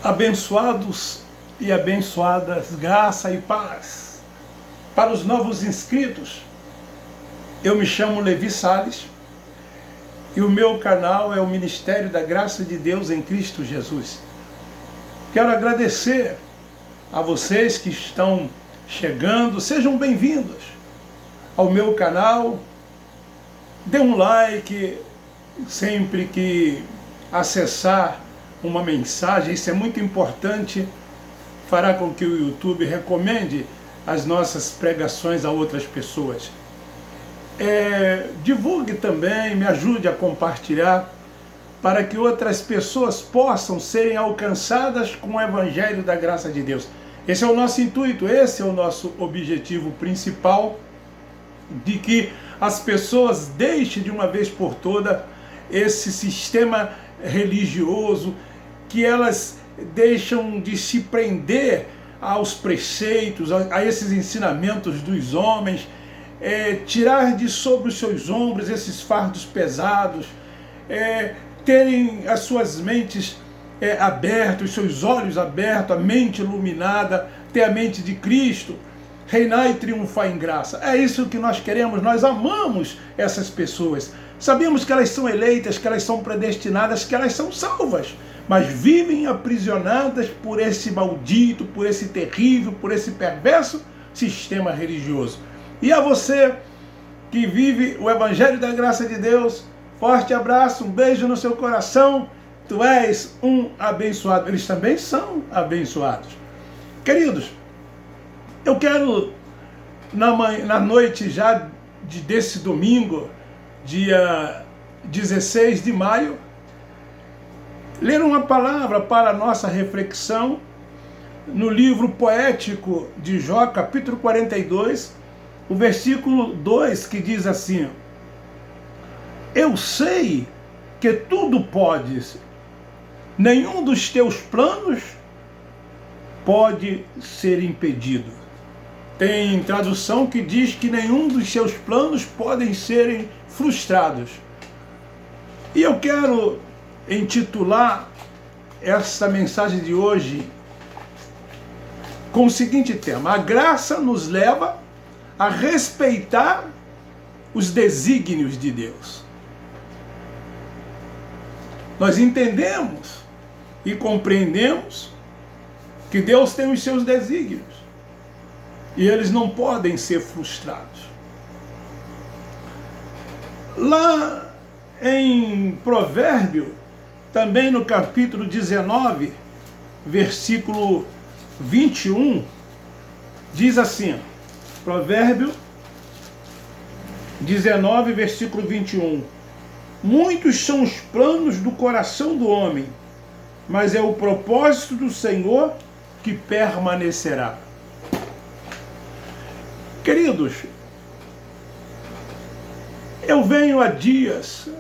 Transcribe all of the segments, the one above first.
Abençoados e abençoadas, graça e paz. Para os novos inscritos, eu me chamo Levi Salles e o meu canal é o Ministério da Graça de Deus em Cristo Jesus. Quero agradecer a vocês que estão chegando, sejam bem-vindos ao meu canal. Dê um like sempre que acessar uma mensagem, isso é muito importante, fará com que o YouTube recomende as nossas pregações a outras pessoas. Divulgue também, me ajude a compartilhar, para que outras pessoas possam serem alcançadas com o Evangelho da Graça de Deus. Esse é o nosso intuito, esse é o nosso objetivo principal, de que as pessoas deixem de uma vez por toda esse sistema religioso, que elas deixam de se prender aos preceitos, a esses ensinamentos dos homens, tirar de sobre os seus ombros esses fardos pesados, terem as suas mentes abertas, os seus olhos abertos, a mente iluminada, ter a mente de Cristo, reinar e triunfar em graça. É isso que nós queremos, nós amamos essas pessoas. Sabemos que elas são eleitas, que elas são predestinadas, que elas são salvas, mas vivem aprisionadas por esse maldito, por esse terrível, por esse perverso sistema religioso. E a você que vive o Evangelho da Graça de Deus, forte abraço, um beijo no seu coração, tu és um abençoado. Eles também são abençoados. Queridos, eu quero, na noite já desse domingo, dia 16 de maio, ler uma palavra para a nossa reflexão no livro poético de Jó, capítulo 42, o versículo 2, que diz assim: eu sei que tudo podes, nenhum dos teus planos pode ser impedido. Tem tradução que diz que nenhum dos seus planos podem serem frustrados. E eu quero intitular essa mensagem de hoje com o seguinte tema: a graça nos leva a respeitar os desígnios de Deus. Nós entendemos e compreendemos que Deus tem os seus desígnios e eles não podem ser frustrados. Lá em Provérbio, também no capítulo 19, versículo 21, diz assim, Provérbio 19, versículo 21, muitos são os planos do coração do homem, mas é o propósito do Senhor que permanecerá. Queridos, eu venho há dias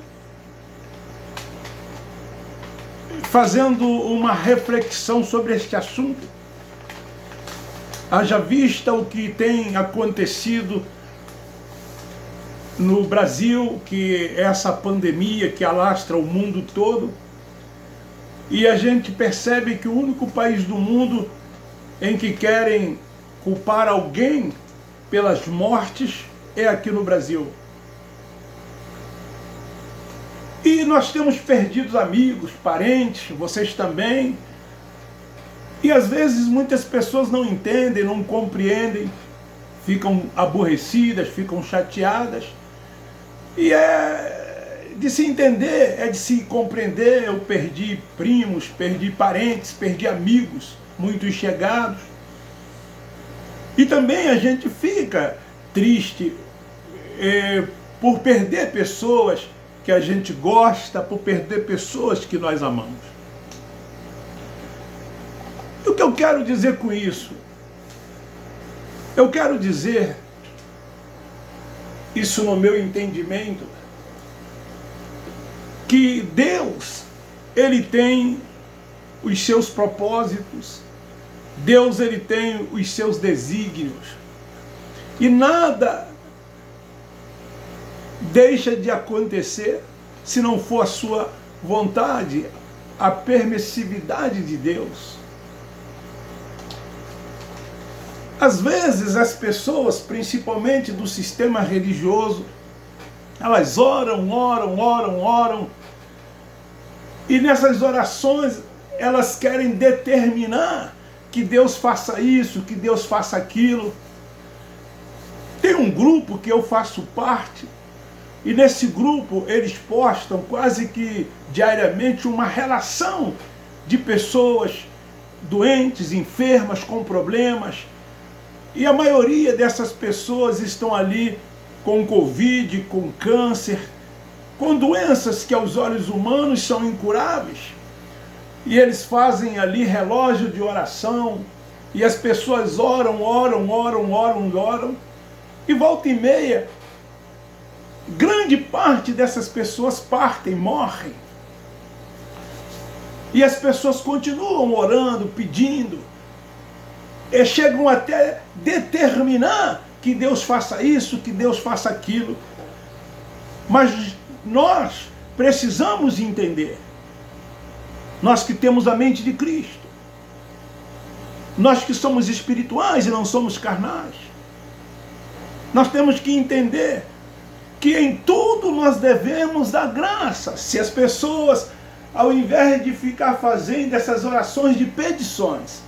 fazendo uma reflexão sobre este assunto, haja vista o que tem acontecido no Brasil, que é essa pandemia que alastra o mundo todo, e a gente percebe que o único país do mundo em que querem culpar alguém pelas mortes é aqui no Brasil. E nós temos perdido amigos, parentes, vocês também. E às vezes muitas pessoas não entendem, não compreendem, ficam aborrecidas, ficam chateadas. E é de se entender, é de se compreender. Eu perdi primos, perdi parentes, perdi amigos muito chegados. E também a gente fica triste por perder pessoas que a gente gosta, por perder pessoas que nós amamos. E o que eu quero dizer com isso? Eu quero dizer, isso no meu entendimento, que Deus, Ele tem os seus propósitos, Deus, Ele tem os seus desígnios, e nada deixa de acontecer se não for a sua vontade, a permissividade de Deus. Às vezes as pessoas, principalmente do sistema religioso, elas oram, e nessas orações elas querem determinar que Deus faça isso, que Deus faça aquilo. Tem um grupo que eu faço parte, e nesse grupo eles postam quase que diariamente uma relação de pessoas doentes, enfermas, com problemas. E a maioria dessas pessoas estão ali com Covid, com câncer, com doenças que aos olhos humanos são incuráveis. E eles fazem ali relógio de oração, e as pessoas oram, e volta e meia, grande parte dessas pessoas partem, morrem. E as pessoas continuam orando, pedindo, e chegam até determinar que Deus faça isso, que Deus faça aquilo. Mas nós precisamos entender, nós que temos a mente de Cristo, nós que somos espirituais e não somos carnais, nós temos que entender que em tudo nós devemos dar graça. Se as pessoas, ao invés de ficar fazendo essas orações de petições,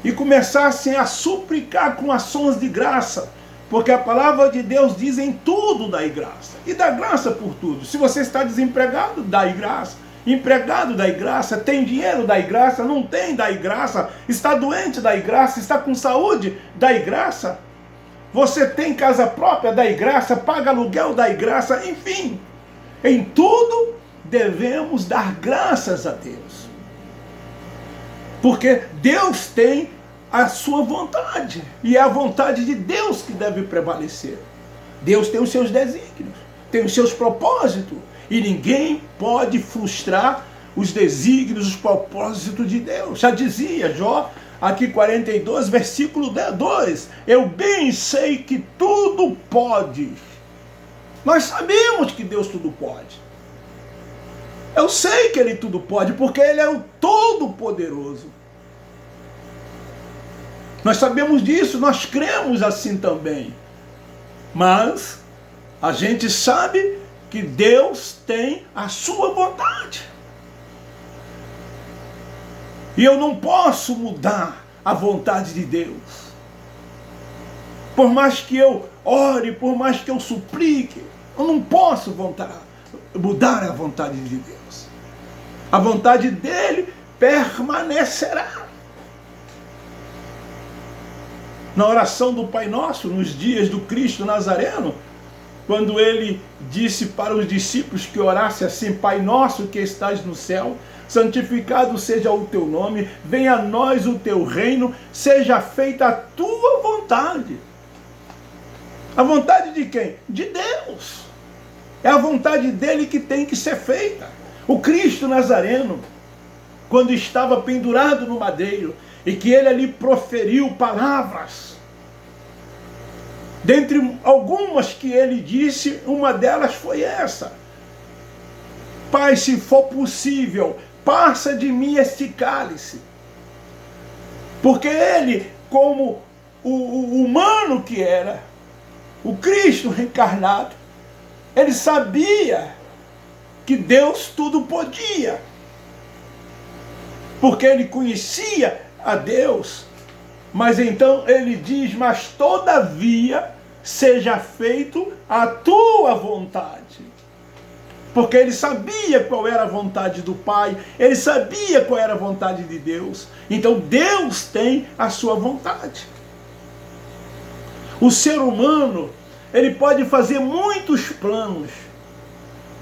e começassem a suplicar com ações de graça, porque a palavra de Deus diz: em tudo dai graça, e dá graça por tudo. Se você está desempregado, dai graça. Empregado, dai graça. Tem dinheiro, dai graça. Não tem, dai graça. Está doente, dai graça. Está com saúde, dai graça. Você tem casa própria, dai graça. Paga aluguel, dai graça. Enfim, em tudo devemos dar graças a Deus, porque Deus tem a sua vontade, e é a vontade de Deus que deve prevalecer. Deus tem os seus desígnios, tem os seus propósitos, e ninguém pode frustrar os desígnios, os propósitos de Deus. Já dizia Jó, aqui 42, versículo 2, eu bem sei que tudo pode. Nós sabemos que Deus tudo pode. Eu sei que Ele tudo pode, porque Ele é o Todo-Poderoso. Nós sabemos disso, nós cremos assim também. Mas a gente sabe que Deus tem a sua vontade. E eu não posso mudar a vontade de Deus. Por mais que eu ore, por mais que eu suplique, eu não posso mudar a vontade de Deus. A vontade dele permanecerá. Na oração do Pai Nosso, nos dias do Cristo Nazareno, quando ele disse para os discípulos que orasse assim: Pai Nosso que estás no céu, santificado seja o teu nome, venha a nós o teu reino, seja feita a tua vontade. A vontade de quem? De Deus. É a vontade dele que tem que ser feita. O Cristo Nazareno, quando estava pendurado no madeiro, e que ele ali proferiu palavras, dentre algumas que ele disse, uma delas foi essa: Pai, se for possível, passa de mim este cálice. Porque ele, como o humano que era, o Cristo reencarnado, ele sabia que Deus tudo podia, porque ele conhecia a Deus. Mas então ele diz: mas todavia seja feito a tua vontade. Porque ele sabia qual era a vontade do Pai, ele sabia qual era a vontade de Deus. Então Deus tem a sua vontade. O ser humano, ele pode fazer muitos planos,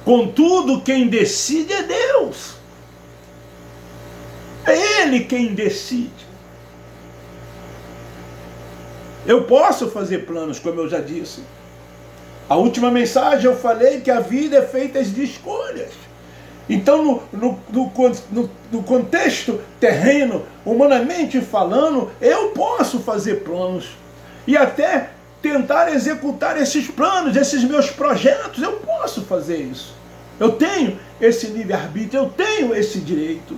contudo quem decide é Deus. É Ele quem decide. Eu posso fazer planos, como eu já disse. A última mensagem eu falei que a vida é feita de escolhas. Então, no contexto terreno, humanamente falando, eu posso fazer planos. E até tentar executar esses planos, esses meus projetos, eu posso fazer isso. Eu tenho esse livre-arbítrio, eu tenho esse direito.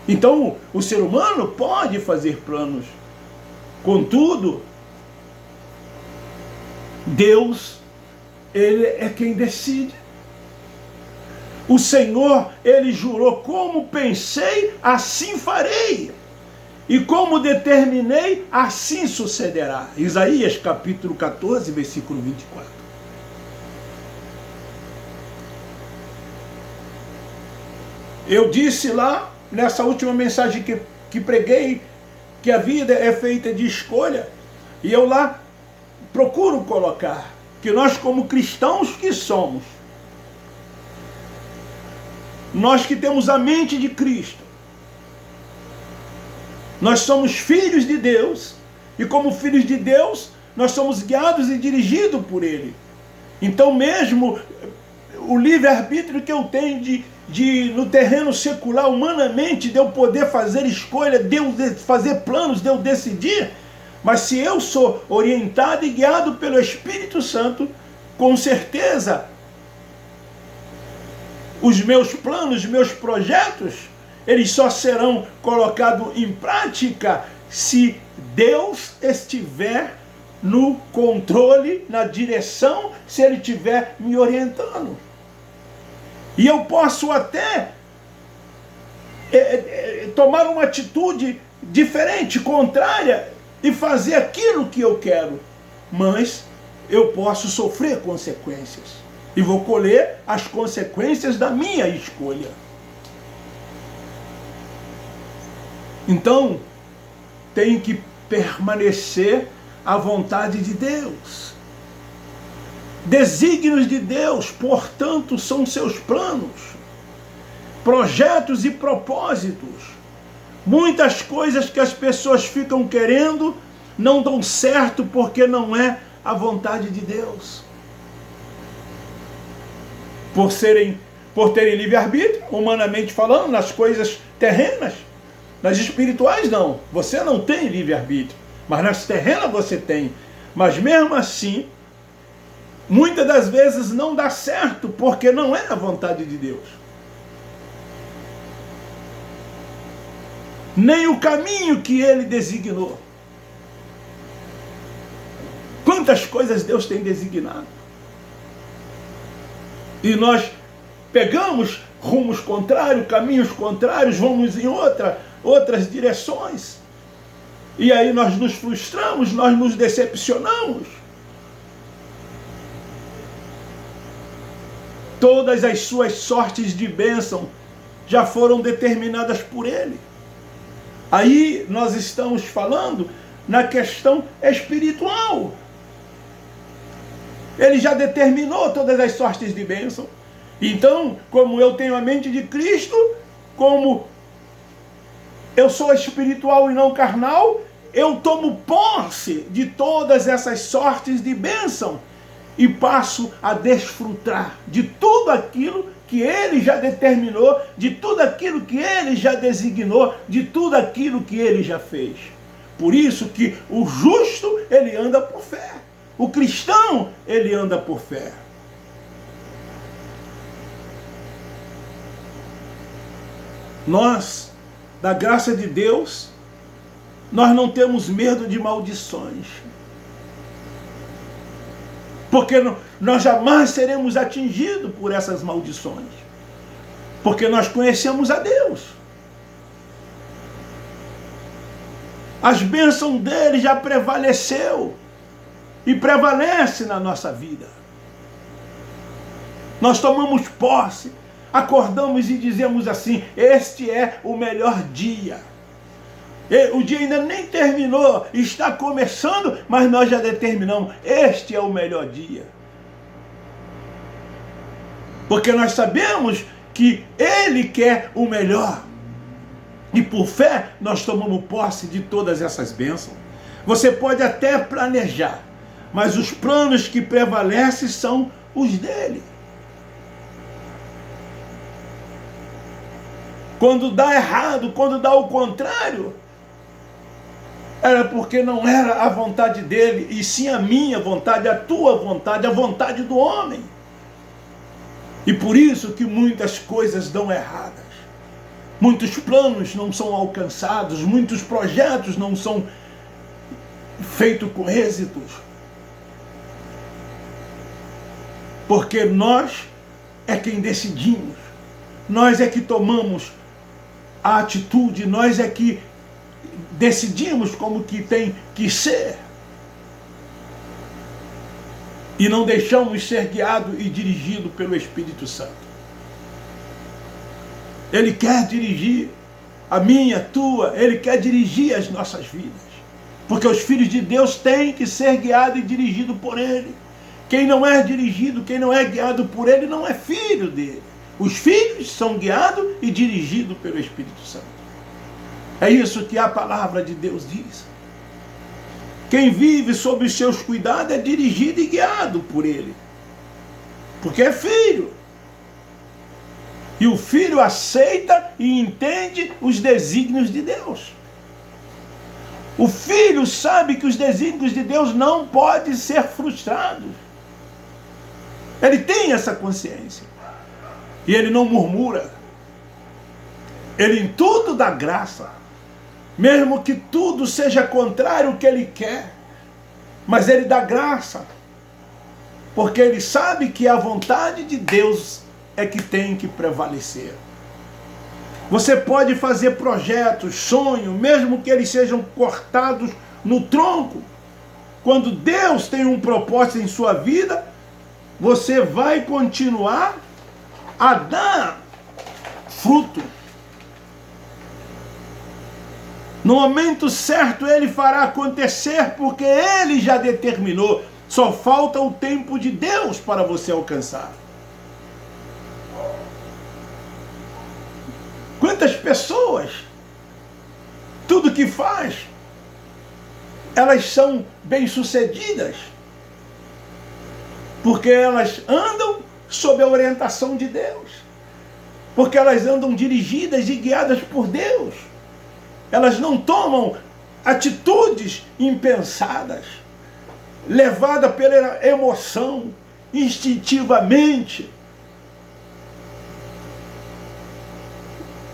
Então, o ser humano pode fazer planos. Contudo, Deus, Ele é quem decide. O Senhor, Ele jurou: como pensei, assim farei. E como determinei, assim sucederá. Isaías capítulo 14, versículo 24. Eu disse lá, nessa última mensagem que preguei, que a vida é feita de escolha. E eu lá procuro colocar que nós, como cristãos que somos, nós que temos a mente de Cristo, nós somos filhos de Deus, e como filhos de Deus, nós somos guiados e dirigidos por Ele. Então mesmo o livre-arbítrio que eu tenho no terreno secular, humanamente, de eu poder fazer escolha, de eu fazer planos, de eu decidir, mas se eu sou orientado e guiado pelo Espírito Santo, com certeza, os meus planos, os meus projetos, eles só serão colocados em prática se Deus estiver no controle, na direção, se Ele estiver me orientando. E eu posso até tomar uma atitude diferente, contrária, e fazer aquilo que eu quero, mas eu posso sofrer consequências. E vou colher as consequências da minha escolha. Então, tem que permanecer à vontade de Deus. Desígnios de Deus, portanto, são seus planos, projetos e propósitos. Muitas coisas que as pessoas ficam querendo não dão certo porque não é a vontade de Deus. Por terem livre-arbítrio, humanamente falando, nas coisas terrenas. Nas espirituais não, você não tem livre-arbítrio, mas nas terrenas você tem. Mas mesmo assim, muitas das vezes não dá certo, porque não é a vontade de Deus. Nem o caminho que Ele designou. Quantas coisas Deus tem designado. E nós pegamos rumos contrários, caminhos contrários, vamos em outras direções. E aí nós nos frustramos, nós nos decepcionamos. Todas as suas sortes de bênção já foram determinadas por Ele. Aí nós estamos falando na questão espiritual. Ele já determinou todas as sortes de bênção. Então, como eu tenho a mente de Cristo, como eu sou espiritual e não carnal, eu tomo posse de todas essas sortes de bênção e passo a desfrutar de tudo aquilo que Ele já determinou, de tudo aquilo que Ele já designou, de tudo aquilo que Ele já fez. Por isso que o justo, ele anda por fé. O cristão, ele anda por fé. Nós, da graça de Deus, nós não temos medo de maldições. Porque nós jamais seremos atingidos por essas maldições. Porque nós conhecemos a Deus. As bênçãos dele já prevaleceu e prevalece na nossa vida. Nós tomamos posse, acordamos e dizemos assim: este é o melhor dia. O dia ainda nem terminou, está começando, mas nós já determinamos: este é o melhor dia. Porque nós sabemos que Ele quer o melhor. E por fé, nós tomamos posse de todas essas bênçãos. Você pode até planejar, mas os planos que prevalecem são os dele. Quando dá errado, quando dá o contrário, era porque não era a vontade dele, e sim a minha vontade, a tua vontade, a vontade do homem. E por isso que muitas coisas dão erradas. Muitos planos não são alcançados, muitos projetos não são feitos com êxitos. Porque nós é quem decidimos, nós é que tomamos a atitude, nós é que decidimos como que tem que ser. E não deixamos ser guiado e dirigido pelo Espírito Santo. Ele quer dirigir a minha, a tua, Ele quer dirigir as nossas vidas. Porque os filhos de Deus têm que ser guiados e dirigidos por Ele. Quem não é dirigido, quem não é guiado por Ele, não é filho dele. Os filhos são guiados e dirigidos pelo Espírito Santo. É isso que a palavra de Deus diz. Quem vive sob os seus cuidados é dirigido e guiado por Ele. Porque é filho. E o filho aceita e entende os desígnios de Deus. O filho sabe que os desígnios de Deus não podem ser frustrados. Ele tem essa consciência. E ele não murmura. Ele em tudo dá graça. Mesmo que tudo seja contrário ao que ele quer. Mas ele dá graça. Porque ele sabe que a vontade de Deus é que tem que prevalecer. Você pode fazer projetos, sonhos, mesmo que eles sejam cortados no tronco. Quando Deus tem um propósito em sua vida, você vai continuar a dar fruto. No momento certo Ele fará acontecer, porque Ele já determinou. Só falta o tempo de Deus para você alcançar. Quantas pessoas, tudo que faz, elas são bem-sucedidas, porque elas andam sob a orientação de Deus, porque elas andam dirigidas e guiadas por Deus, elas não tomam atitudes impensadas, levadas pela emoção, instintivamente.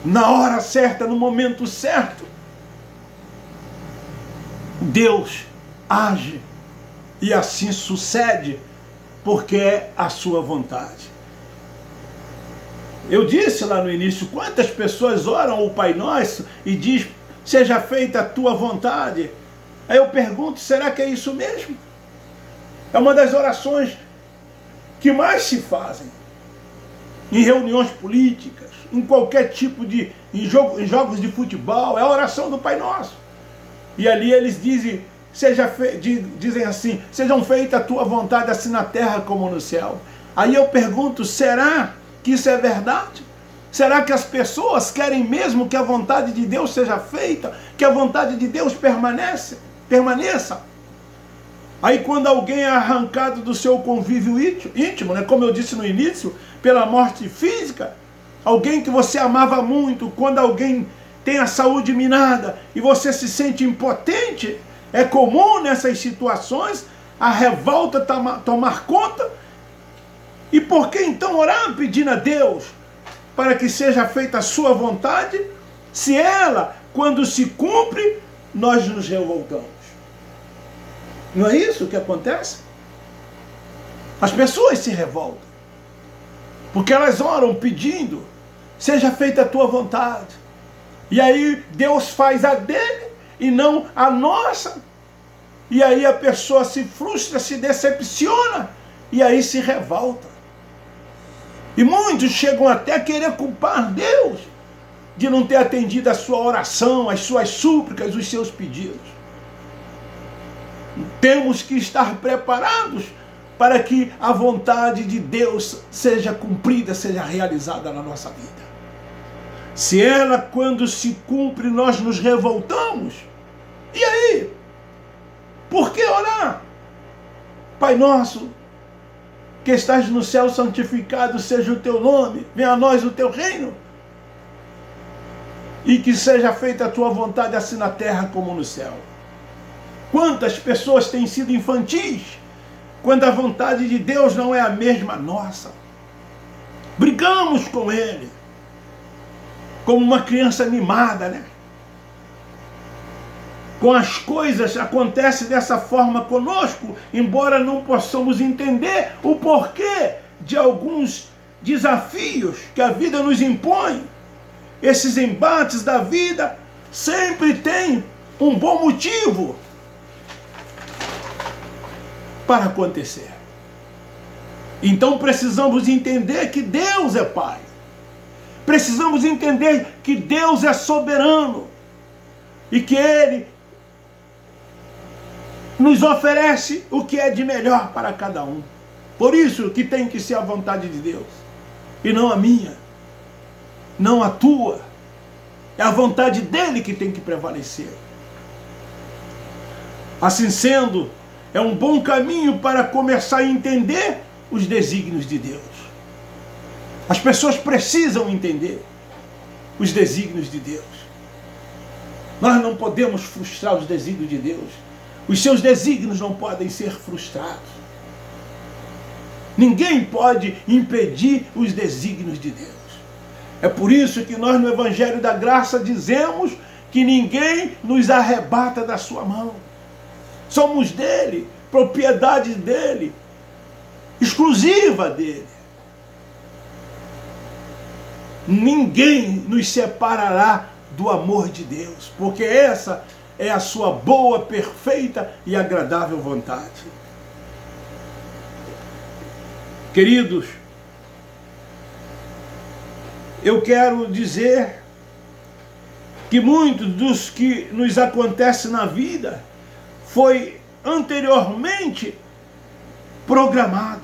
Na hora certa, no momento certo, Deus age e assim sucede, porque é a sua vontade. Eu disse lá no início, quantas pessoas oram o Pai Nosso e diz, seja feita a tua vontade. Aí eu pergunto, será que é isso mesmo? É uma das orações que mais se fazem em reuniões políticas, em qualquer tipo de em jogos de futebol, é a oração do Pai Nosso. E ali eles dizem, dizem assim, sejam feita a tua vontade assim na terra como no céu. Aí eu pergunto, será que isso é verdade? Será que as pessoas querem mesmo que a vontade de Deus seja feita, que a vontade de Deus permaneça? Aí quando alguém é arrancado do seu convívio íntimo, né, como eu disse no início, pela morte física, alguém que você amava muito, quando alguém tem a saúde minada e você se sente impotente, é comum nessas situações a revolta tomar conta. E por que então orar pedindo a Deus para que seja feita a sua vontade, se ela, quando se cumpre, nós nos revoltamos? Não é isso que acontece? As pessoas se revoltam, porque elas oram pedindo, seja feita a tua vontade. E aí Deus faz a dele e não a nossa. E aí a pessoa se frustra, se decepciona e aí se revolta. E muitos chegam até a querer culpar Deus de não ter atendido a sua oração, as suas súplicas, os seus pedidos. Temos que estar preparados para que a vontade de Deus seja cumprida, seja realizada na nossa vida. Se ela, quando se cumpre, nós nos revoltamos, e aí? Por que orar? Pai nosso, que estás no céu, santificado seja o teu nome, venha a nós o teu reino, e que seja feita a tua vontade assim na terra como no céu. Quantas pessoas têm sido infantis, quando a vontade de Deus não é a mesma nossa? Brigamos com Ele. como uma criança mimada, né? Com as coisas acontece dessa forma conosco, embora não possamos entender o porquê de alguns desafios que a vida nos impõe. Esses embates da vida sempre têm um bom motivo para acontecer. Então precisamos entender que Deus é Pai. Precisamos entender que Deus é soberano e que Ele nos oferece o que é de melhor para cada um. Por isso que tem que ser a vontade de Deus e não a minha, não a tua. É a vontade dele que tem que prevalecer. Assim sendo, é um bom caminho para começar a entender os desígnios de Deus. As pessoas precisam entender os desígnios de Deus. Nós não podemos frustrar os desígnios de Deus. Os seus desígnios não podem ser frustrados. Ninguém pode impedir os desígnios de Deus. É por isso que nós no Evangelho da Graça dizemos que ninguém nos arrebata da sua mão. Somos dele, propriedade dele, exclusiva dele. Ninguém nos separará do amor de Deus, porque essa é a sua boa, perfeita e agradável vontade. Queridos, eu quero dizer que muitos dos que nos acontece na vida foi anteriormente programado.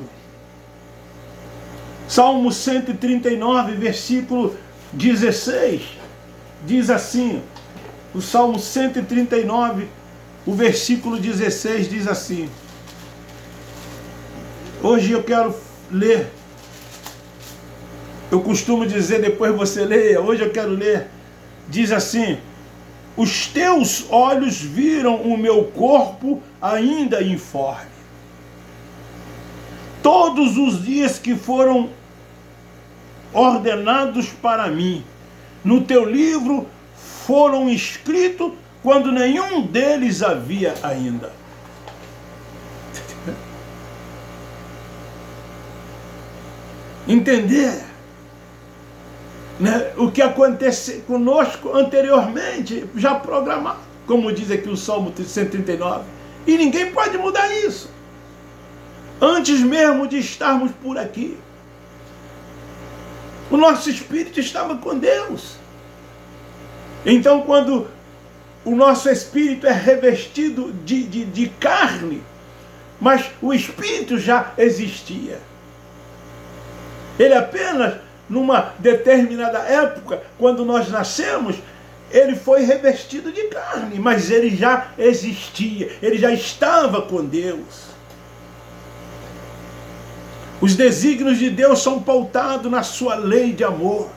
Salmo 139, versículo 16, diz assim, o Salmo 139, o versículo 16 diz assim, hoje eu quero ler, eu costumo dizer, depois você leia, hoje eu quero ler, diz assim, os teus olhos viram o meu corpo ainda informe. Todos os dias que foram ordenados para mim, no teu livro foram escritos quando nenhum deles havia ainda. Entender, né, o que aconteceu conosco anteriormente, já programado, como diz aqui o Salmo 139, e ninguém pode mudar isso, antes mesmo de estarmos por aqui. O nosso espírito estava com Deus. Então, quando o nosso espírito é revestido de carne, mas o espírito já existia. Ele apenas, numa determinada época, quando nós nascemos, ele foi revestido de carne, mas ele já existia, ele já estava com Deus. Os desígnios de Deus são pautados na sua lei de amor.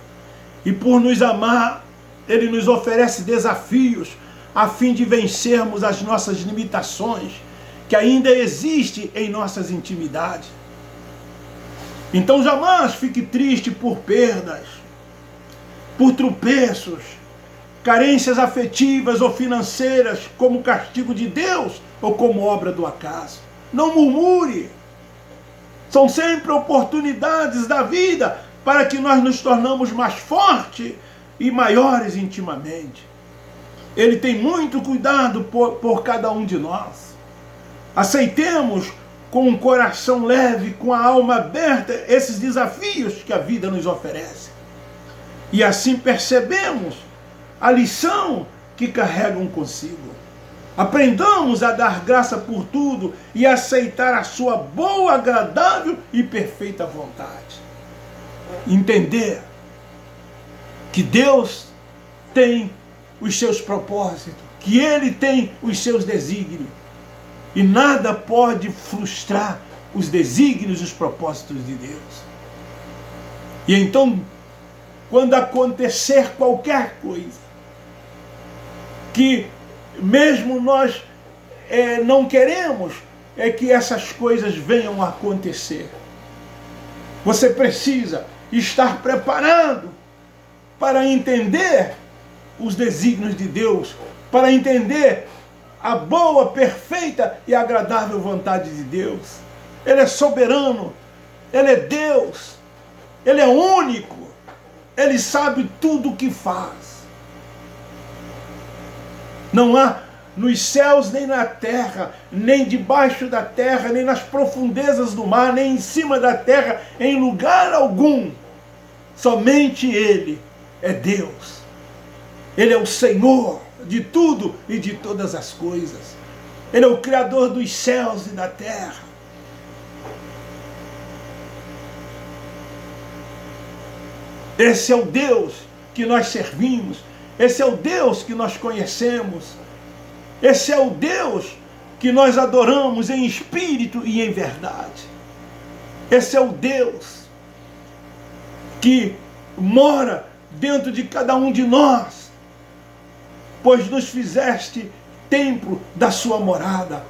E por nos amar, ele nos oferece desafios a fim de vencermos as nossas limitações que ainda existem em nossas intimidades. Então jamais fique triste por perdas, por tropeços, carências afetivas ou financeiras como castigo de Deus ou como obra do acaso. Não murmure. São sempre oportunidades da vida para que nós nos tornamos mais fortes e maiores intimamente. Ele tem muito cuidado por cada um de nós. Aceitemos com um coração leve, com a alma aberta, esses desafios que a vida nos oferece. E assim percebemos a lição que carregam consigo. Aprendamos a dar graça por tudo e aceitar a sua boa, agradável e perfeita vontade. Entender que Deus tem os seus propósitos, que Ele tem os seus desígnios. E nada pode frustrar os desígnios e os propósitos de Deus. E então, quando acontecer qualquer coisa, que mesmo nós não queremos, é que essas coisas venham a acontecer. Você precisa estar preparado para entender os desígnios de Deus, para entender a boa, perfeita e agradável vontade de Deus. Ele é soberano, Ele é Deus, Ele é único, Ele sabe tudo o que faz. Não há nos céus, nem na terra, nem debaixo da terra, nem nas profundezas do mar, nem em cima da terra, em lugar algum. Somente Ele é Deus. Ele é o Senhor de tudo e de todas as coisas. Ele é o Criador dos céus e da terra. Esse é o Deus que nós servimos. Esse é o Deus que nós conhecemos. Esse é o Deus que nós adoramos em espírito e em verdade. Esse é o Deus que mora dentro de cada um de nós, pois nos fizeste templo da sua morada.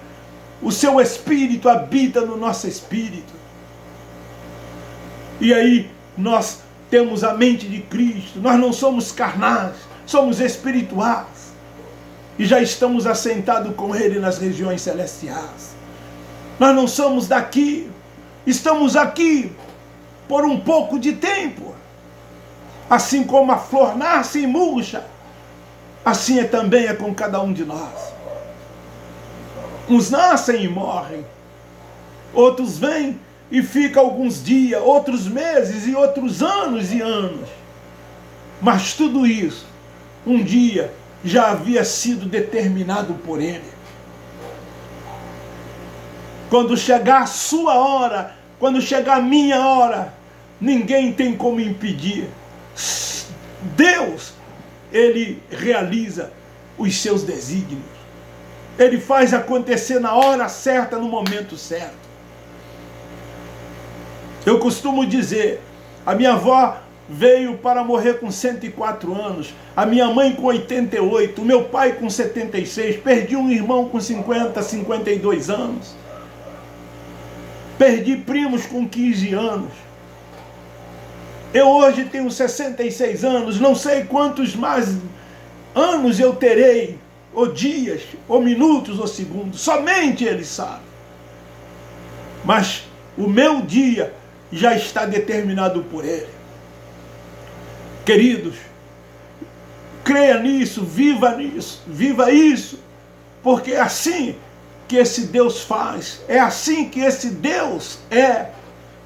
O seu Espírito habita no nosso espírito. E aí nós temos a mente de Cristo. Nós não somos carnais, somos espirituais. E já estamos assentados com Ele nas regiões celestiais. Nós não somos daqui, estamos aqui por um pouco de tempo. Assim como a flor nasce e murcha, assim também é com cada um de nós. Uns nascem e morrem, outros vêm e ficam alguns dias, outros meses e outros anos e anos. Mas tudo isso, um dia, já havia sido determinado por Ele. Quando chegar a sua hora, quando chegar a minha hora, ninguém tem como impedir. Deus, Ele realiza os seus desígnios. Ele faz acontecer na hora certa, no momento certo. Eu costumo dizer, a minha avó veio para morrer com 104 anos, a minha mãe com 88, o meu pai com 76, perdi um irmão com 50, 52 anos, perdi primos com 15 anos, eu hoje tenho 66 anos, não sei quantos mais anos eu terei, ou dias, ou minutos, ou segundos, somente Ele sabe. Mas o meu dia já está determinado por Ele. Queridos, creia nisso, viva isso, porque é assim que esse Deus faz, é assim que esse Deus é.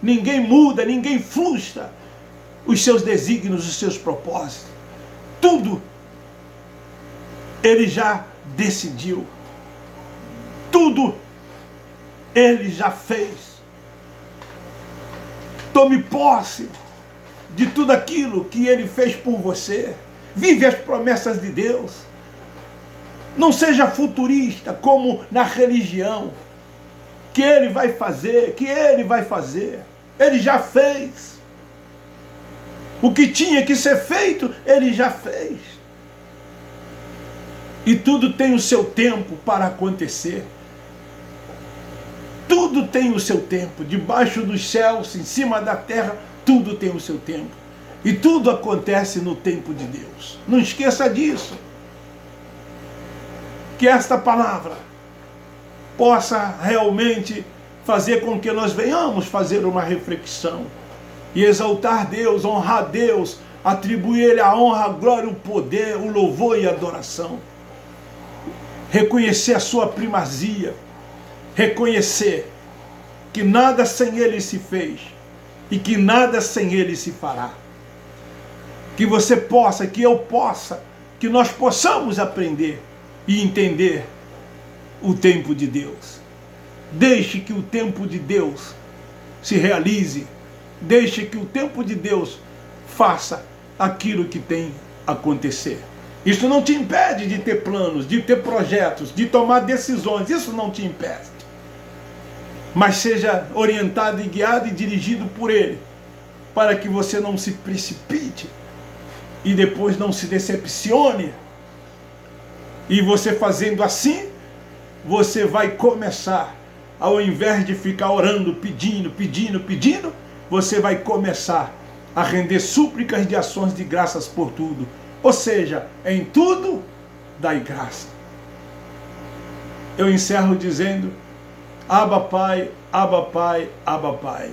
Ninguém muda, ninguém frustra os seus desígnios, os seus propósitos. Tudo Ele já decidiu, tudo Ele já fez. Tome posse de tudo aquilo que Ele fez por você. Vive as promessas de Deus. Não seja futurista como na religião, que Ele vai fazer, que Ele vai fazer. Ele já fez. O que tinha que ser feito, Ele já fez. E tudo tem o seu tempo para acontecer. Tudo tem o seu tempo. Debaixo dos céus, em cima da terra, tudo tem o seu tempo. E tudo acontece no tempo de Deus. Não esqueça disso. Que esta palavra possa realmente fazer com que nós venhamos fazer uma reflexão e exaltar Deus, honrar Deus, atribuir Ele a honra, a glória, o poder, o louvor e a adoração. Reconhecer a sua primazia, reconhecer que nada sem Ele se fez e que nada sem Ele se fará. Que você possa, que eu possa, que nós possamos aprender e entender o tempo de Deus. Deixe que o tempo de Deus se realize. Deixe que o tempo de Deus faça aquilo que tem a acontecer. Isso não te impede de ter planos, de ter projetos, de tomar decisões. Isso não te impede. Mas seja orientado e guiado e dirigido por Ele, para que você não se precipite e depois não se decepcione. E você fazendo assim, você vai começar, ao invés de ficar orando, pedindo, você vai começar a render súplicas de ações de graças por tudo. Ou seja, em tudo, dai graça. Eu encerro dizendo, Abba Pai, Abba Pai, Abba Pai.